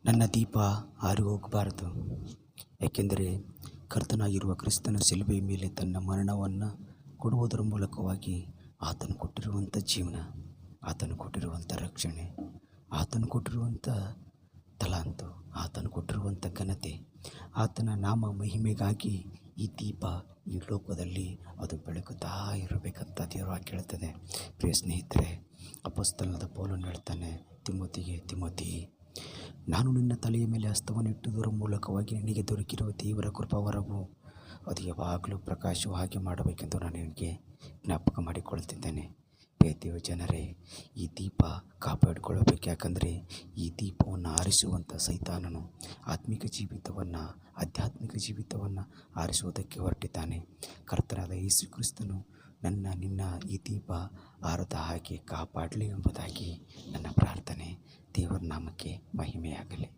ನನ್ನ ದೀಪ ಆರಿ ಹೋಗಬಾರದು. ಯಾಕೆಂದರೆ ಕರ್ತನಾಗಿರುವ ಕ್ರಿಸ್ತನ ಶಿಲುಬೆಯ ಮೇಲೆ ತನ್ನ ಮರಣವನ್ನು ಕೊಡುವುದರ ಮೂಲಕವಾಗಿ ಆತನು ಕೊಟ್ಟಿರುವಂಥ ಜೀವನ, ಆತನು ಕೊಟ್ಟಿರುವಂಥ ರಕ್ಷಣೆ, ಆತನು ಕೊಟ್ಟಿರುವಂಥ ತಲಾಂತು, ಆತನು ಕೊಟ್ಟಿರುವಂಥ ಘನತೆ, ಆತನ ನಾಮ ಮಹಿಮೆಗಾಗಿ ಈ ದೀಪ ಈ ಲೋಕದಲ್ಲಿ ಅದು ಬೆಳಗುತ್ತಾ ಇರಬೇಕಂತ ದೇವರು ಕೇಳ್ತದೆ. ಪ್ರಿಯ ಸ್ನೇಹಿತರೆ, ಅಪೊಸ್ತಲನಾದ ಪೌಲನು ಹೇಳ್ತಾನೆ ತಿಮೋತಿ, ನಾನು ನಿನ್ನ ತಲೆಯ ಮೇಲೆ ಹಸ್ತವನ್ನು ಇಟ್ಟುವುದರ ಮೂಲಕವಾಗಿ ನಿನಗೆ ದೊರಕಿರುವ ದೇವರ ಕೃಪಾವರವು ಅದು ಯಾವಾಗಲೂ ಪ್ರಕಾಶವು ಹಾಗೆ ಮಾಡಬೇಕೆಂದು ನಾನು ನಿನಗೆ ಜ್ಞಾಪಕ ಮಾಡಿಕೊಳ್ತಿದ್ದೇನೆ. ದೇವ ಜನರೇ, ಈ ದೀಪ ಕಾಪಾಡಿಕೊಳ್ಳಬೇಕು. ಯಾಕಂದರೆ ಈ ದೀಪವನ್ನು ಆರಿಸುವಂಥ ಸೈತಾನನು ಆಧ್ಯಾತ್ಮಿಕ ಜೀವಿತವನ್ನು ಆರಿಸುವುದಕ್ಕೆ ಹೊರಟಿದ್ದಾನೆ. ಕರ್ತನಾದ ಯೇಸು ಕ್ರಿಸ್ತನು ನಿನ್ನ ಈ ದೀಪ ಆರದ ಹಾಗೆ ಕಾಪಾಡಲಿ ಎಂಬುದಾಗಿ ನನ್ನ ಪ್ರಾರ್ಥನೆ. ದೇವರ ನಾಮಕ್ಕೆ ಮಹಿಮೆಯಾಗಲಿ.